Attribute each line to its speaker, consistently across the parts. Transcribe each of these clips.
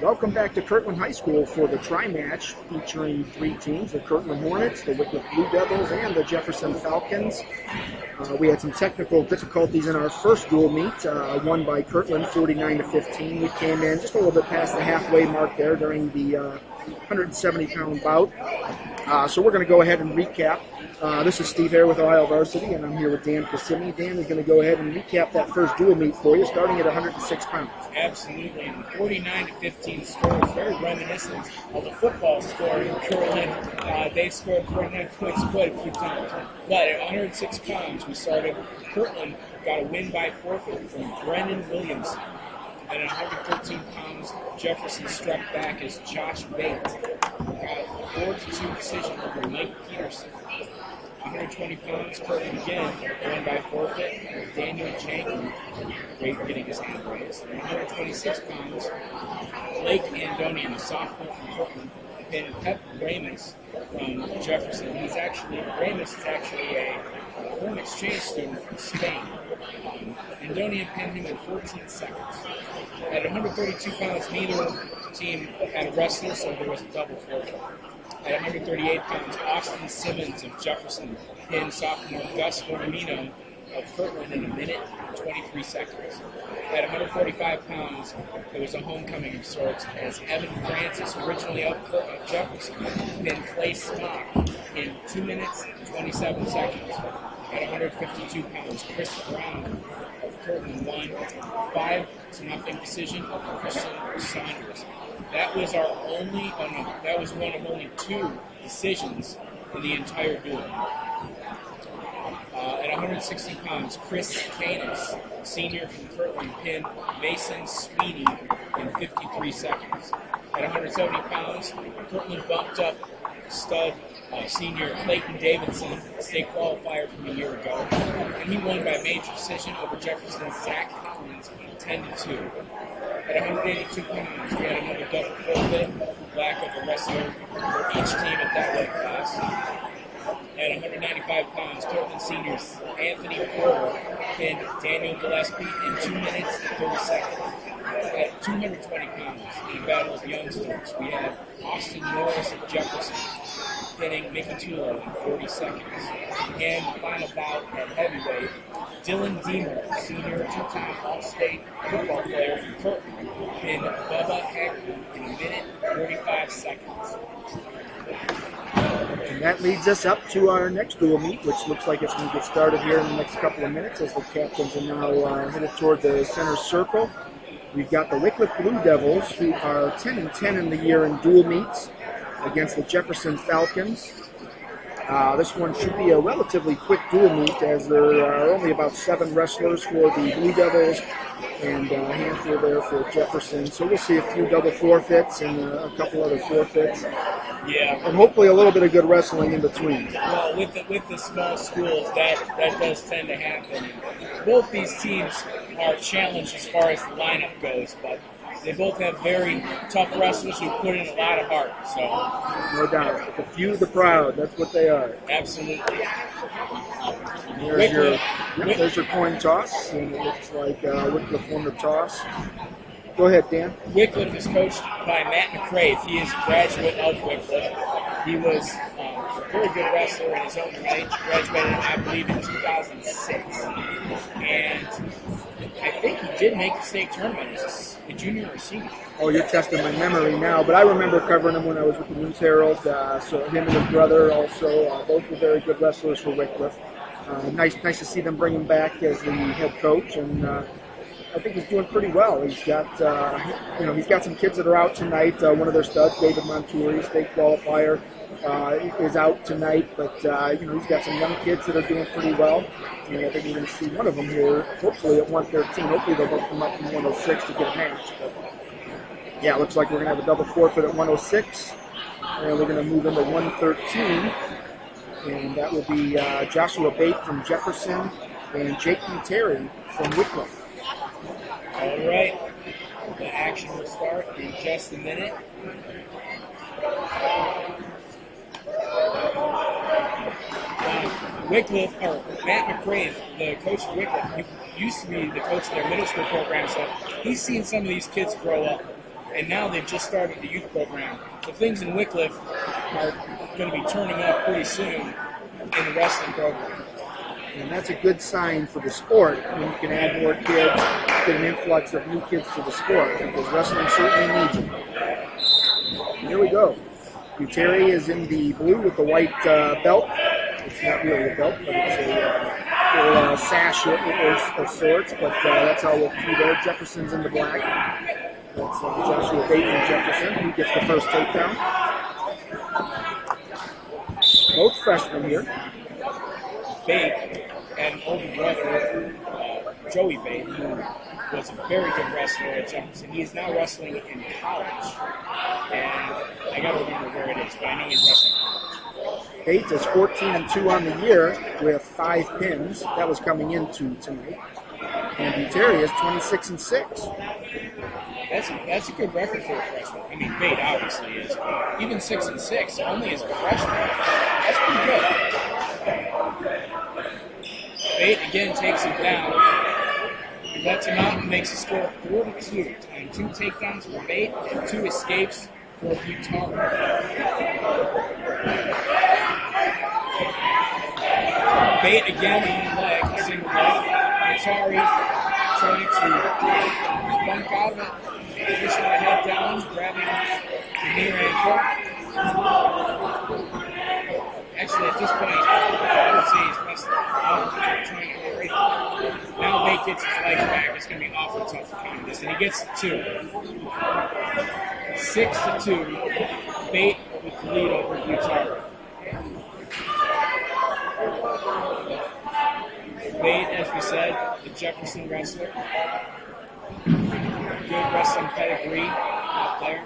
Speaker 1: Welcome back to Kirtland High School for the tri-match featuring three teams, the Kirtland Hornets, the Wickliffe Blue Devils, and the Jefferson Falcons. We had some technical difficulties in our first dual meet, won by Kirtland 49-15. We came in just a little bit past the halfway mark there during the 170-pound bout. So we're going to go ahead and recap. This is Steve here with Ohio Varsity, and I'm here with Dan Cassimi. Dan is going to go ahead and recap that first dual meet for you, starting at 106 pounds.
Speaker 2: Absolutely, and the 49-15 score is very reminiscent of the football score in Kirtland. They scored 49 points quite a few times. But at 106 pounds, we started. Kirtland got a win by forfeit from Brendan Williams. And at 113 pounds, Jefferson struck back as Josh Bate got a 4-2 decision over Mike Peterson. 120 pounds, Kirtland again, won by forfeit. Daniel Jenkins, great getting his hand raised. And 126 pounds, Blake Andonian, a sophomore from Kirtland, and Pep Ramus from Jefferson. Ramus is actually a foreign exchange student from Spain. Andonian pinned him in 14 seconds. At 132 pounds, neither team had a wrestler, so there was a double forfeit. At 138 pounds, Austin Simmons of Jefferson pinned sophomore Gus Formino of Kirtland in 1 minute and 23 seconds. At 145 pounds, there was a homecoming of sorts as Evan Francis, originally of Jefferson, pinned Clay Smock in 2 minutes and 27 seconds. At 152 pounds, Chris Brown of Kirtland won 5-0 decision over Christian Saunders. That was that was one of only 2 decisions in the entire duel. At 160 pounds, Chris Canis, senior from Kirtland, pinned Mason Sweeney in 53 seconds. At 170 pounds, Kirtland bumped up stud senior Clayton Davidson, state qualifier from a year ago, and he won by major decision over Jefferson's Zach Collins 10-2. At 182 pounds, we had another double forfeit, lack of a wrestler for each team at that weight class. At 195 pounds, Kirtland seniors Anthony Porter pinned Daniel Gillespie in 2 minutes and 30 seconds. At 220 pounds, in a battle of youngsters, we had Austin Norris of Jefferson pinning Mickey Tulo in 40 seconds. And the final bout at heavyweight, Dylan Deemer, senior two-time All-State football player from Kirtland, pinned Bubba Hagler in 1 minute and 45 seconds.
Speaker 1: And that leads us up to our next dual meet, which looks like it's going to get started here in the next couple of minutes as the captains are now headed toward the center circle. We've got the Wickliffe Blue Devils, who are 10-10 in the year in dual meets against the Jefferson Falcons. This one should be a relatively quick dual meet, as there are only about 7 wrestlers for the Blue Devils and a handful there for Jefferson. So we'll see a few double forfeits and a couple other forfeits.
Speaker 2: Yeah.
Speaker 1: And hopefully a little bit of good wrestling in between.
Speaker 2: Well, with the small schools, that does tend to happen. Both these teams are challenged as far as the lineup goes, but they both have very tough wrestlers who put in a lot of heart. So
Speaker 1: no doubt. The few, the proud. That's what they are.
Speaker 2: Absolutely.
Speaker 1: There's your coin toss, and it looks like Wickliffe won the toss. Go ahead, Dan.
Speaker 2: Wickliffe is coached by Matt McCrave. He is a graduate of Wickliffe. He was a very good wrestler in his own right. Graduated, I believe, in 2006. And I think he did make the state tournament as a junior or senior.
Speaker 1: Oh, you're testing my memory now, but I remember covering him when I was with the News Herald. So him and his brother also, both were very good wrestlers for Wickliffe. Nice to see them bring him back as the head coach, and I think he's doing pretty well. He's got, he's got some kids that are out tonight. One of their studs, David Montouri, state qualifier, is out tonight. But he's got some young kids that are doing pretty well. And I think we're going to see one of them here, hopefully at 113. Hopefully they'll both come up from 106 to get a match. But yeah, it looks like we're going to have a double forfeit at 106, and we're going to move into 113. And that will be Joshua Bate from Jefferson and Jake Terry from Wickliffe.
Speaker 2: All right. The action will start in just a minute. Wickliffe, or Matt McCrave, the coach of Wickliffe, used to be the coach of their middle school program, so he's seen some of these kids grow up. and now they've just started the youth program. The things in Wickliffe are going to be turning up pretty soon in the wrestling program.
Speaker 1: And that's a good sign for the sport when you can add more kids, get an influx of new kids to the sport, because wrestling certainly needs it. Here we go. Buteri is in the blue with the white belt. It's not really a belt, but it's a little sash of sorts, but that's how we'll see there. Jefferson's in the black. That's Joshua Bate from Jefferson, who gets the first takedown. Both freshmen here.
Speaker 2: Bate and older brother, Joey Bate, who was a very good wrestler at Jefferson. He is now wrestling in college, and I got to remember where it is, but I know he's wrestling.
Speaker 1: Bate is 14-2 on the year with 5 pins. That was coming into tonight. And Buteri is 26-6.
Speaker 2: That's a good record for a freshman. I mean, Bate obviously is. Even 6-6, only as a freshman. That's pretty good. Bate again takes him down. He lets him out and makes a score of 4-2. And 2 takedowns for Bate and 2 escapes for Butari. Bate again on the leg, single leg. Butari trying to bunk out of it. Pushing the head down, grabbing the near ankle. Actually, at this point, I would say he's messed up. Trying to hurry. Now Bate gets his legs back. It's going to be awfully tough to counter this. And he gets 2. 6-2. Bate with the lead over Butari. Bate, as we said, the Jefferson wrestler. Good wrestling pedigree up there.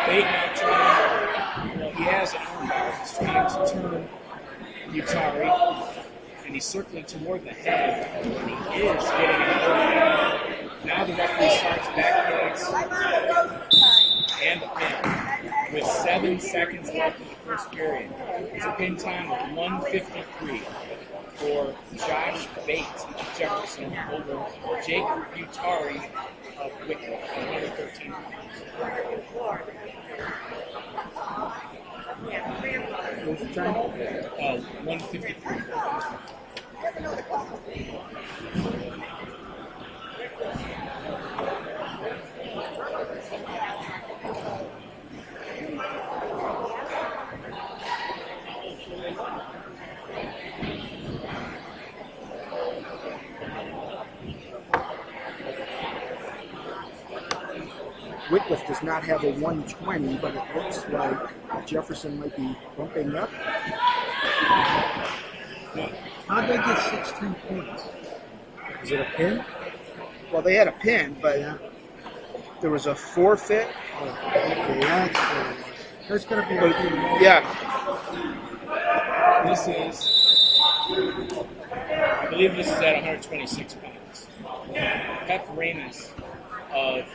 Speaker 2: Bate now trying, he has an armbar. He's trying to turn Butari, and he's circling toward the head, and he is getting an overhand. Now the referee starts back kicks and a pin with 7 seconds left in the first period. It's a pin time of 1:53 for Josh Bate of Jefferson over Jacob Butari of Wickliffe, 113 pounds.
Speaker 1: What's the time?
Speaker 2: 1:53.
Speaker 1: Wickliffe does not have a 120, but it looks like Jefferson might be bumping up.
Speaker 3: How'd they get 16 points?
Speaker 1: Is it a pin? Well, they had a pin, but there was a forfeit.
Speaker 3: Okay, that's going to be
Speaker 1: Yeah.
Speaker 2: This is, I believe this is at 126 pounds. Pep Ramus of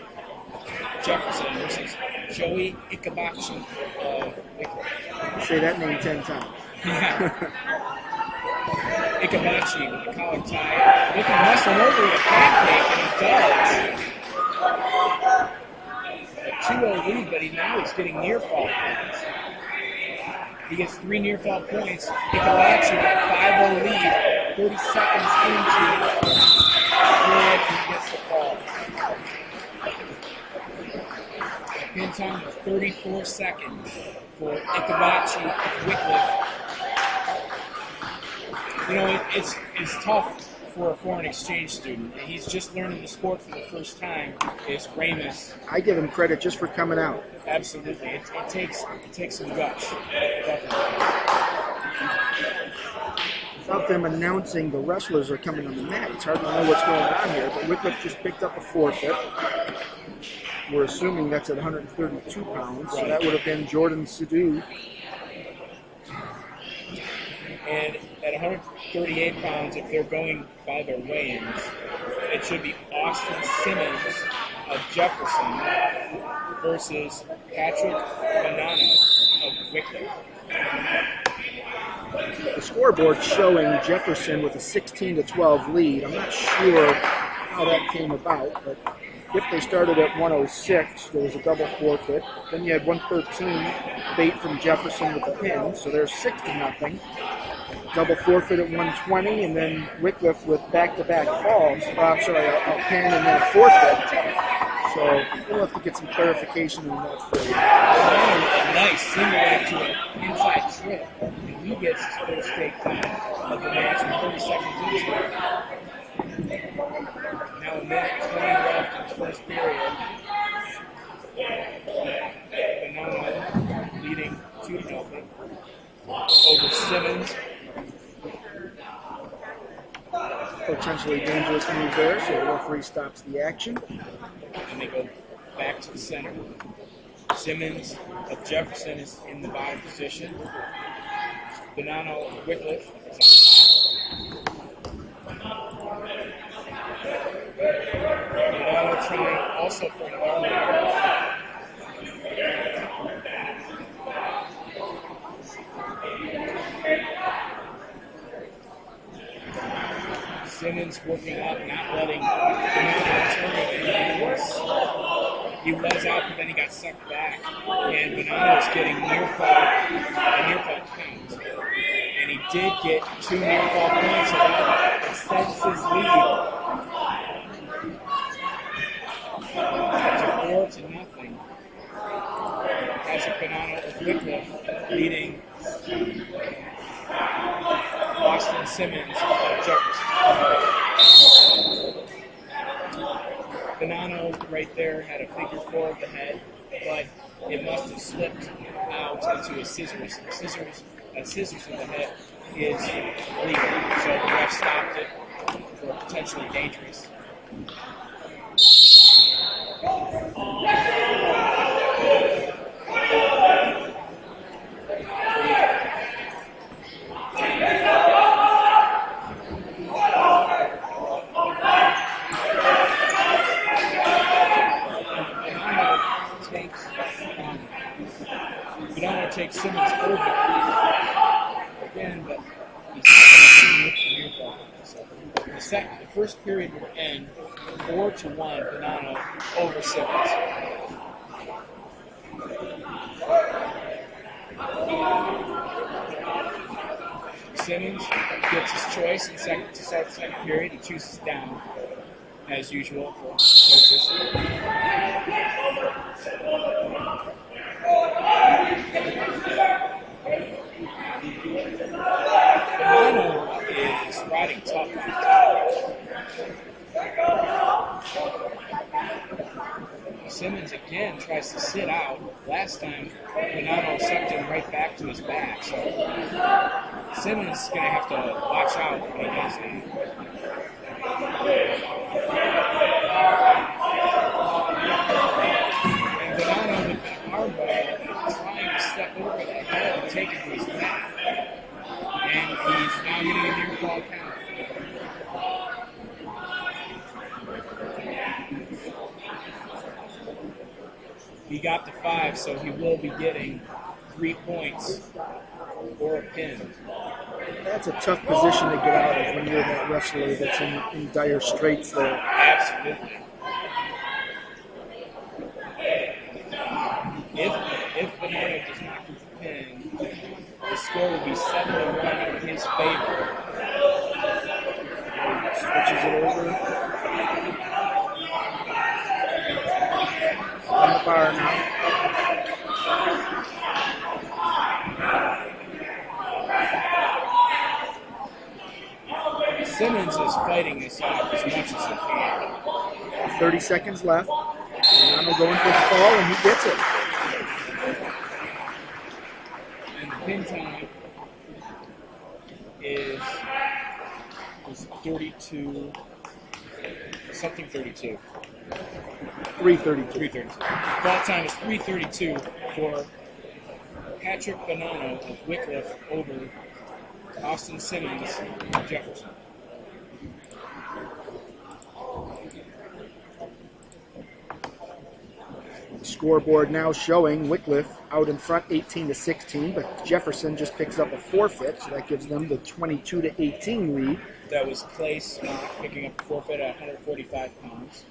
Speaker 2: Jefferson versus Joey Ikabachi of Wickliffe.
Speaker 1: Say that name 10 times.
Speaker 2: Ikabachi with the collar tie. Looking to muscle over with a pancake, and he does. A 2-0 lead, but he's getting near fall points. He gets 3 near fall points. Ikabachi with a 5-0 lead, 30 seconds into the period, and he gets the fall. Pin time of 34 seconds for Ikabachi of Wickliffe. You know, it's tough for a foreign exchange student. He's just learning the sport for the first time. Is Ramus.
Speaker 1: I give him credit just for coming out.
Speaker 2: Absolutely. It takes some guts. Definitely.
Speaker 1: Without them announcing the wrestlers are coming on the mat, it's hard to know what's going on here, but Wickliffe just picked up a forfeit. We're assuming that's at 132 pounds, so that would have been Jordan Sidhu.
Speaker 2: And at 138 pounds, if they're going by their weigh-ins, it should be Austin Simmons of Jefferson versus Patrick Banana of Wickliffe.
Speaker 1: The scoreboard showing Jefferson with a 16-12 lead. I'm not sure how that came about, but if they started at 106, there was a double forfeit. Then you had 113 bait from Jefferson with the pin, so there's 6-0. Double forfeit at 120, and then Wickliffe with back-to-back falls. I'm sorry, a pin and then a forfeit. So we'll have to get some clarification on that for you.
Speaker 2: Nice single leg to an inside trip, and he gets his first straight time of the match with 30 seconds into it. Now a minute 20 left in the first period. Banana leading 2-0 over Simmons.
Speaker 1: Potentially dangerous move there, so the referee stops the action.
Speaker 2: And they go back to the center. Simmons of Jefferson is in the bottom position. Banana of Wickliffe is on top. Banana trying also for an arm out. Simmons working up, not letting Banana turn it. He was out, but then he got sucked back. And Banana was getting a near fall count. And he did get 2 near fall points, so that extends his lead to 4-0. Patrick Banana of Wickliffe leading Austin Simmons of Jefferson. Banano right there had a figure 4 of the head, but it must have slipped out into a scissors. A scissors of the head is legal, so the ref stopped it for potentially dangerous. Banana takes Simmons over again, but he's the first period will end 4-1 Banana over Simmons. Simmons gets his choice to start the second period. He chooses down, as usual for coaches. Banana is riding tough on Simmons again tries to sit out. Last time, Banana sucked him right back to his back. So Simmons is going to have to watch out when he does that. And Banana with an armbar trying to step over the head and take it to his back. And he's now getting a near fall count. He got to 5, so he will be getting 3 points or a pin.
Speaker 1: That's a tough position to get out of when you're that wrestler that's in dire straits there.
Speaker 2: Absolutely. If Banana does not get the pin, the score will be 7-1 in his favor.
Speaker 1: Switches it over. On the bar now.
Speaker 2: Simmons is fighting this off as much as he can.
Speaker 1: 30 seconds left. Banana going for the fall, and he gets it.
Speaker 2: And the pin time is 32, something 32.
Speaker 1: 3:32.
Speaker 2: Ball time is 3:32 for Patrick Banana of Wickliffe over Austin Simmons of Jefferson.
Speaker 1: Scoreboard now showing Wickliffe out in front 18-16, but Jefferson just picks up a forfeit, so that gives them the 22-18 lead.
Speaker 2: That was Clay Smock picking up a forfeit at 145 pounds.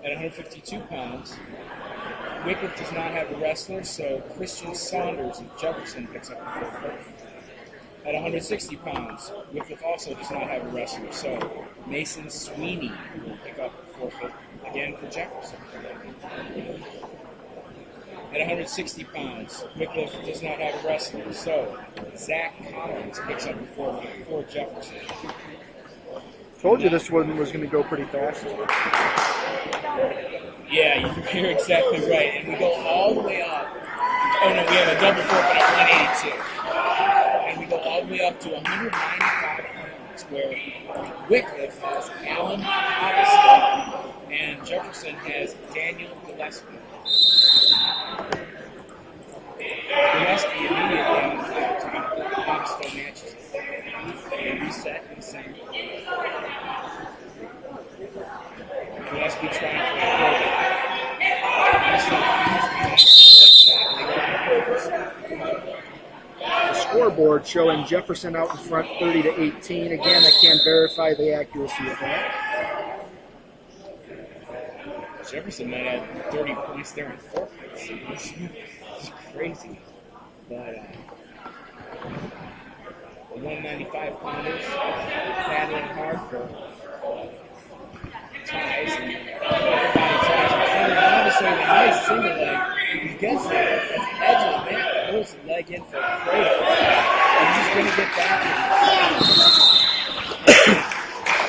Speaker 2: At 152 pounds, Wickliffe does not have a wrestler, so Christian Saunders of Jefferson picks up a forfeit. At 160 pounds, Wickliffe also does not have a wrestler, so Mason Sweeney will pick up a forfeit again for Jefferson. At 160 pounds, Wickliffe does not have a wrestler, so Zach Collins picks up a forfeit for Jefferson.
Speaker 1: Told you this one was going to go pretty fast.
Speaker 2: Yeah, you're exactly right. And we go all the way up. Oh no, we have a double forfeit at 182. And we go all the way up to 195 pounds, where Wickliffe has Alan Hobbs and Jefferson has Daniel Gillespie. Gillespie immediately on the flat top. Hobbs still matches it. They reset in the center. Gillespie trying for a forward.
Speaker 1: The scoreboard showing Jefferson out in front 30-18. Again, I can't verify the accuracy of that.
Speaker 2: Jefferson might have 30 points there in forfeits. It's crazy. But the 195 pounders battling hard for ties and everybody ties. And obviously the nice single leg, he gets there at the edge of the mat, pulls the leg in for a cradle. And he's going to get back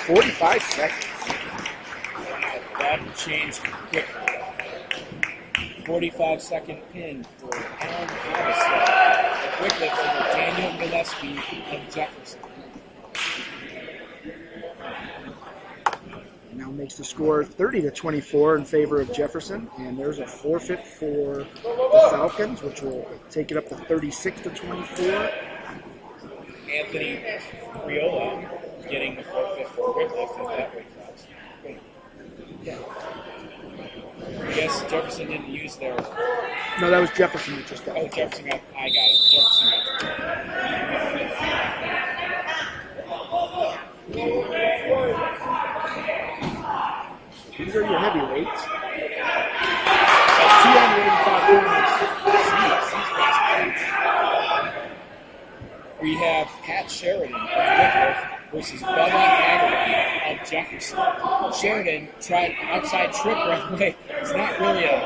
Speaker 2: in
Speaker 1: 45 seconds.
Speaker 2: That changed quickly. 45-second pin for Alan Hobbs. Wickliffe over Daniel Gillespie of Jefferson.
Speaker 1: Now makes the score 30-24 in favor of Jefferson, and there's a forfeit for the Falcons, which will take it up to 36-24.
Speaker 2: Anthony Riola getting the forfeit for Wickliffe in that weight class. Yeah. I guess Jefferson didn't use their.
Speaker 1: No, that was Jefferson that just got it.
Speaker 2: Oh, Jefferson got. I got it. Jefferson got it.
Speaker 1: These are your heavyweights.
Speaker 2: 285 pounds. We have Pat Sheridan of Wickliffe versus Bubba Haggerty of Jefferson. Sheridan tried outside trip right away. It's not really a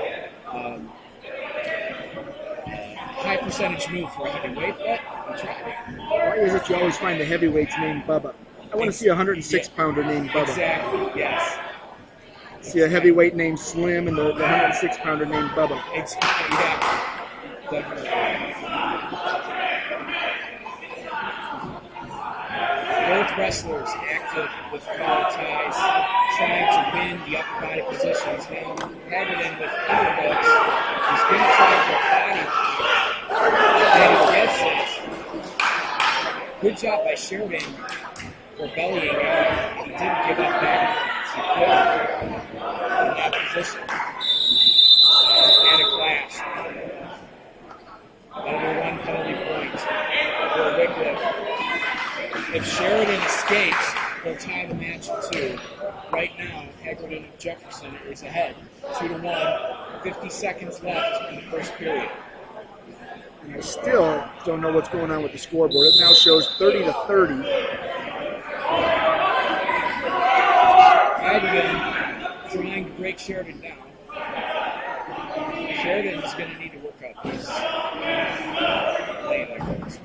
Speaker 2: high percentage move for a heavyweight, but he tried.
Speaker 1: Why is it you always find the heavyweights named Bubba? I want to see a 106-pounder named Bubba.
Speaker 2: Exactly, yes.
Speaker 1: See a heavyweight named Slim and the 106-pounder named Bubba.
Speaker 2: Exactly, yeah. Definitely. Both wrestlers active with collar ties, trying to win the upper body positions. Now, Haggerty with underhooks is going to try for a body. And he gets it. Good job by Sheridan for bellying out. He didn't give up back. He put in that position. And a clash. Another one penalty point for Wickliffe. If Sheridan escapes, they'll tie the match at 2. Right now, Haggerty of Jefferson is ahead, 2-1. 50 seconds left in the first period.
Speaker 1: And I still don't know what's going on with the scoreboard. It now shows 30-30.
Speaker 2: Haggerty trying to break Sheridan down. Sheridan is going to need to work up his lane like this.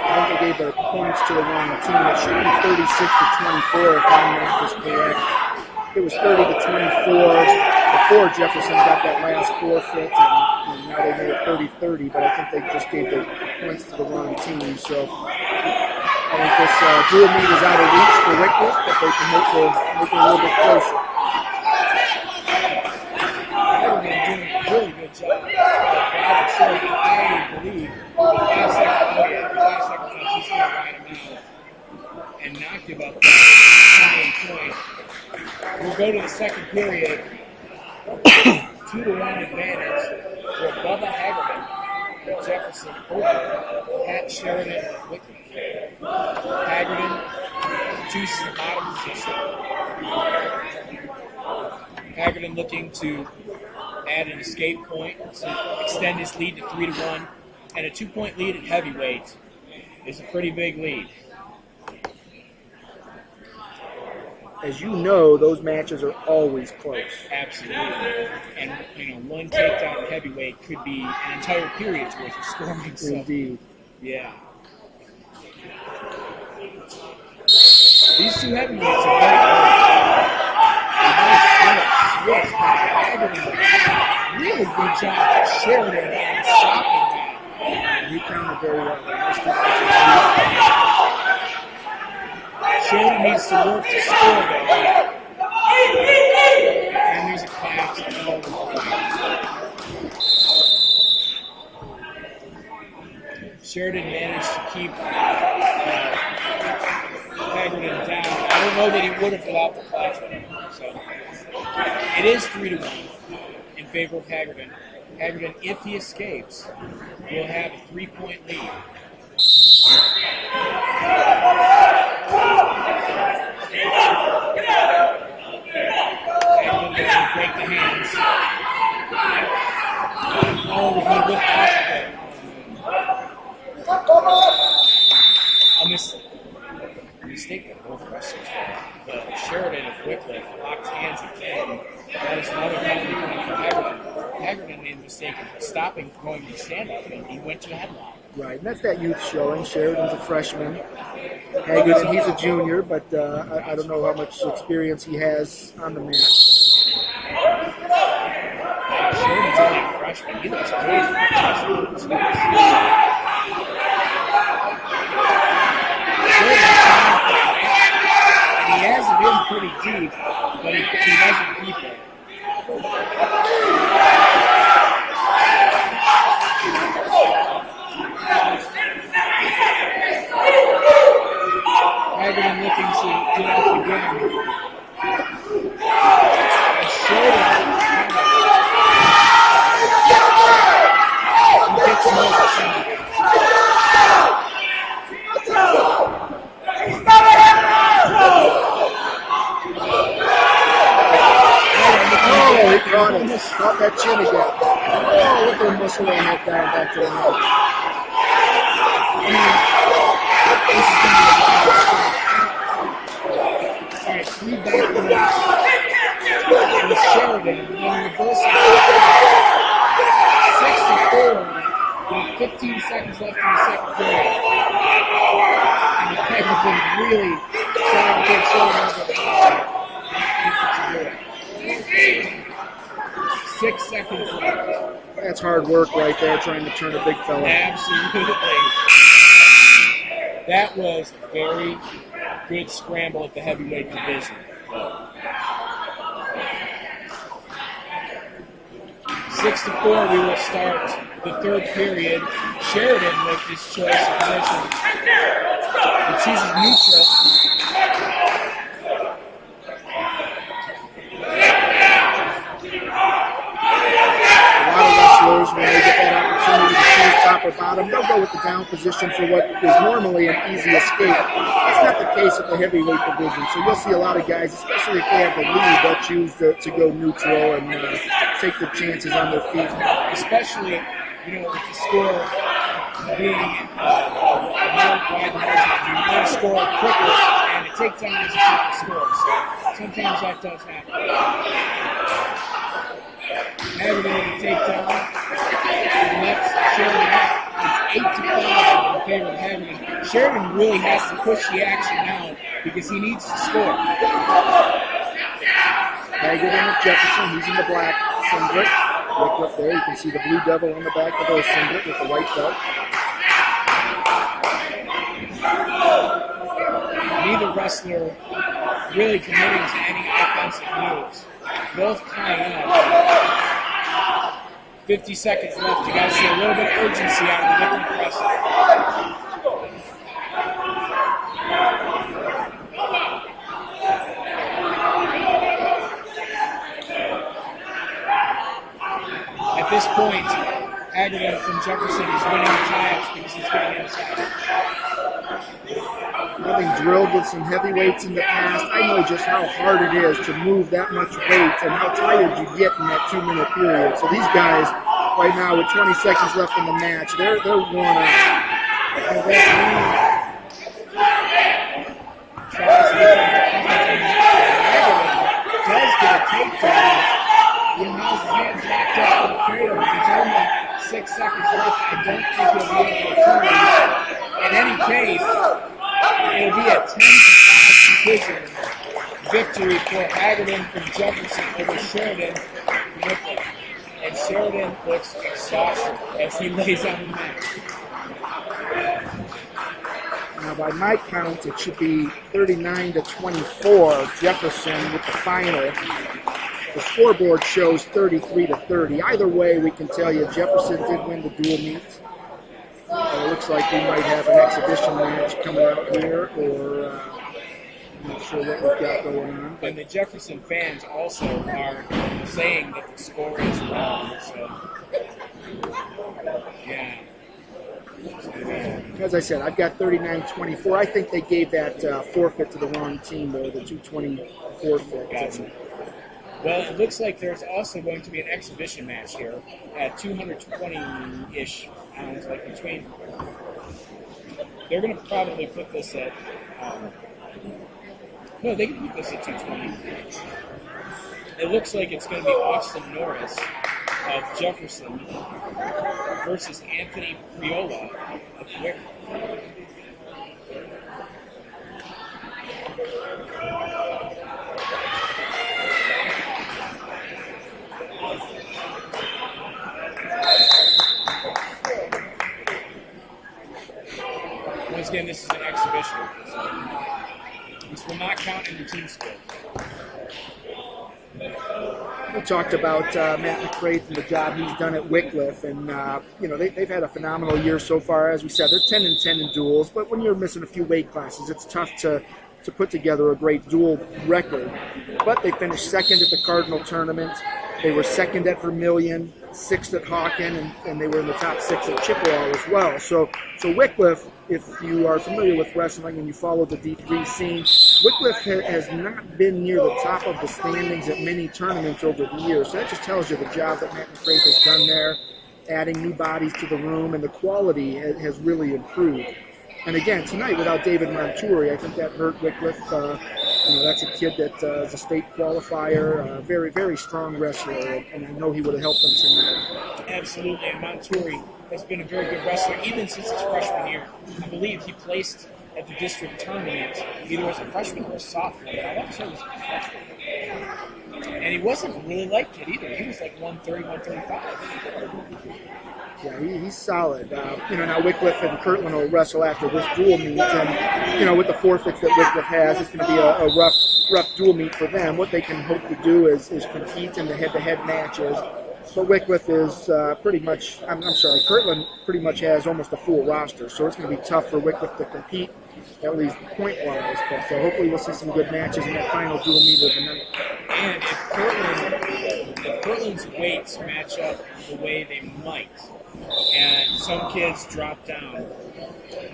Speaker 1: I think they gave their points to the wrong team. It should be 36-24 if my math is correct. It was 30-24 before Jefferson got that last forfeit, and now they made it 30-30, but I think they just gave their points to the wrong team. So I think this dual meet is out of reach for Wickliffe, but they can make it a little bit closer.
Speaker 2: They've been doing a really good job. I believe the 5 seconds left, he's going to ride him out and not give up that point. We'll go to the second period. 2-1 advantage for Bubba Hagerman with Jefferson over Pat Sheridan with Wickliffe. Hagerman chooses the bottom position. Hagerman looking to add an escape point to extend his lead to 3-1, and a 2-point lead at heavyweight is a pretty big lead.
Speaker 1: As you know, those matches are always close.
Speaker 2: Absolutely. And, one takedown at heavyweight could be an entire period's worth of scoring. So,
Speaker 1: Indeed.
Speaker 2: yeah. These two heavyweights are very good. Really good job at Sheridan and stopping that.
Speaker 1: He counted very well.
Speaker 2: Sheridan needs to work to score, though. And there's a collapse all over the place. Sheridan managed to keep Hagerman down. I don't know that he would have without the platform. So it is 3-1 in favor of Hagerman. Hagerman, if he escapes, will have a 3-point lead. Hagerman going to break the hands. Oh, he whipped off of it. A mistake that both wrestlers had. But Sheridan of Wickliffe locked hands again. That is another penalty coming from Hagerman. Hagerman made the mistake of stopping going to stand up, and he went to a headlock.
Speaker 1: Right, and that's that youth showing. Sheridan's a freshman. Hagerman, he's a junior, but I don't know how much experience he has on the mat.
Speaker 2: Sheridan's only a freshman. He looks great. And he has it in pretty deep, but he doesn't keep it. Hagerman looking to get off the ground. And Sheridan gets him over.
Speaker 1: Oh, he caught him. Caught that chin again. Oh, look at him muscle on that down back to the net.
Speaker 2: This is going to be a wild. All right, 3 back with Sheridan, and then reversing 6-4 with 15 seconds left in the second period. And the Hagerman really trying to get Sheridan over the top. 6 seconds left.
Speaker 1: That's hard work right there, trying to turn a big fella.
Speaker 2: Absolutely. That was a very good scramble at the heavyweight division. 6-4, we will start the third period. Sheridan with his choice of position. He chooses neutral.
Speaker 1: When they get that opportunity to shoot top or bottom, they'll go with the down position for what is normally an easy escape. That's not the case at the heavyweight division. So you'll see a lot of guys, especially if they have the lead, they'll choose to go neutral and take the chances on their feet.
Speaker 2: Especially, with the score being wide margin, you want to score quicker, and a takedown is a quicker score. So sometimes that does happen. Hagerman with a takedown. Left Sheridan out. It's 8-5 in favor of Hagerman. Sheridan really has to push the action now because he needs to score.
Speaker 1: Hagerman with Jefferson. He's in the black singlet. Look up there. You can see the blue devil on the back of his singlet with the white belt.
Speaker 2: Neither wrestler really committing to any offensive moves. Both tying up. 50 seconds left. You got to see a little bit of urgency out of the Wickliffe wrestler. this point, Haggerty from Jefferson is winning the tie-ups because he's getting inside.
Speaker 1: Having drilled with some heavyweights in the past, I know just how hard it is to move that much weight and how tired you get in that 2-minute period. So these guys, right now, with 20 seconds left in the match, they're worn out.
Speaker 2: Tries to get does get a takedown. He has his hands locked up in the cradle. There's only 6 seconds left. I don't think he'll be able to return. In any case, it'll be a 10-5 decision victory for Haggerty from Jefferson over Sheridan. And Sheridan looks exhausted as he lays on the mat.
Speaker 1: Now, by my count, it should be 39-24, Jefferson with the final. The scoreboard shows 33-30. Either way, we can tell you Jefferson did win the dual meet. It looks like we might have an exhibition match coming up here, or I'm not sure what we've got going on.
Speaker 2: And the Jefferson fans also are saying that the score is wrong. So, yeah.
Speaker 1: As I said, I've got 39-24. I think they gave that forfeit to the wrong team, though, the 220 forfeit.
Speaker 2: Gotcha. Well, it looks like there's also going to be an exhibition match here at 220-ish pounds, like between. They're going to probably put this at. No, they can put this at 220. It looks like it's going to be Austin Norris of Jefferson versus Anthony Priola of Wickliffe. Once again, this is an exhibition. So this will not count in the team score.
Speaker 1: We talked about Matt McCraith and the job he's done at Wickliffe, and they've had a phenomenal year so far. As we said, they're 10-10 in duels, but when you're missing a few weight classes, it's tough to put together a great dual record. But they finished second at the Cardinal tournament. They were second at Vermilion, sixth at Hawken, and they were in the top 6 at Chippewa as well. So Wickliffe, if you are familiar with wrestling and you follow the D3 scene, Wickliffe has not been near the top of the standings at many tournaments over the years. So that just tells you the job that Matt McCraith has done there, adding new bodies to the room, and the quality has really improved. And again, tonight, without David Montouri, I think that hurt Wickliffe. That's a kid that is a state qualifier, very, very strong wrestler, and I know he would have helped them tonight.
Speaker 2: Absolutely, and Montouri has been a very good wrestler even since his freshman year. I believe he placed at the district tournament either as a freshman or a sophomore, but I want to say it was a freshman. And he wasn't really liked it either. He was like 130, 135.
Speaker 1: Yeah, he's solid. Now Wickliffe and Kirtland will wrestle after this dual meet, and with the forfeits that Wickliffe has, it's going to be a rough dual meet for them. What they can hope to do is compete in the head-to-head matches. But Wickliffe is pretty much, Kirtland pretty much has almost a full roster, so it's going to be tough for Wickliffe to compete, at least point-wise. But hopefully we'll see some good matches in that final dual meet of the night.
Speaker 2: And if Kirtland's weights match up the way they might, and some kids drop down,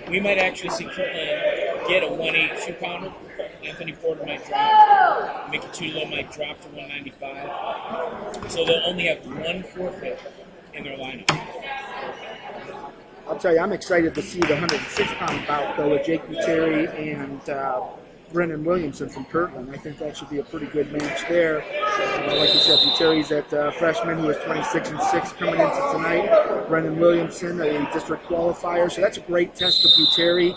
Speaker 2: we might actually see Kirtland get a 182-pounder. Anthony Porter might drop. Mickey Tulo might drop to 195. So they'll only have one forfeit in their lineup.
Speaker 1: I'll tell you, I'm excited to see the 106-pound bout, though, with Jake Buteri and Brennan Williamson from Kirtland. I think that should be a pretty good match there. Like you said, Buteri's that freshman who was 26-6 coming into tonight. Brennan Williamson, a district qualifier. So that's a great test for Buteri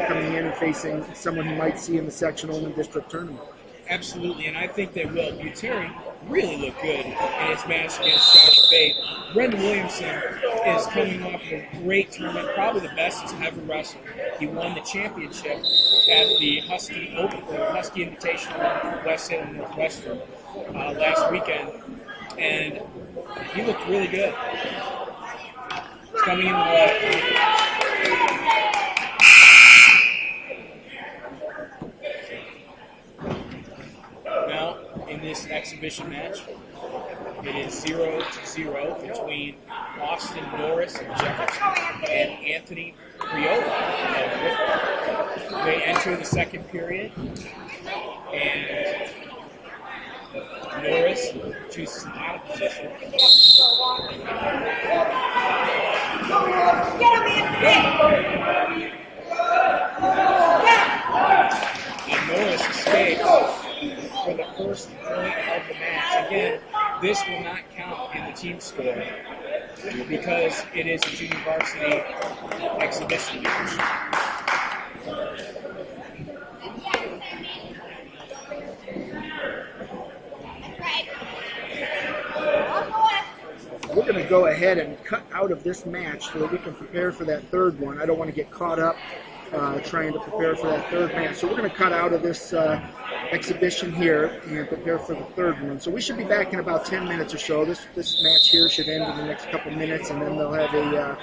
Speaker 1: coming in and facing someone he might see in the sectional and the district tournament.
Speaker 2: Absolutely, and I think they will. Buteri really looked good in his match against Josh Bate. Brendan Williamson is coming off a great tournament, probably the best he's ever wrestled. He won the championship at the Husky Open, or Husky Invitational West Salem Northwestern last weekend, and he looked really good. He's coming in the Now, in this exhibition match, It is 0-0 between Austin Norris of Jefferson and Anthony Priola of Wickliffe. They enter the second period, and Norris chooses an out of position. And Norris escapes for the first point of the match. Again, this will not count in the team score because it is a junior varsity exhibition match.
Speaker 1: We're going to go ahead and cut out of this match so that we can prepare for that third one. I don't want to get caught up trying to prepare for that third match. So we're going to cut out of this exhibition here and prepare for the third one. So we should be back in about 10 minutes or so. This match here should end in the next couple minutes, and then they'll have a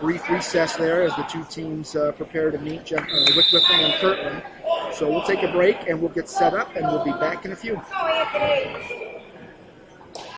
Speaker 1: brief recess there as the two teams prepare to meet Wickliffe and Kirtland. So we'll take a break and we'll get set up, and we'll be back in a few.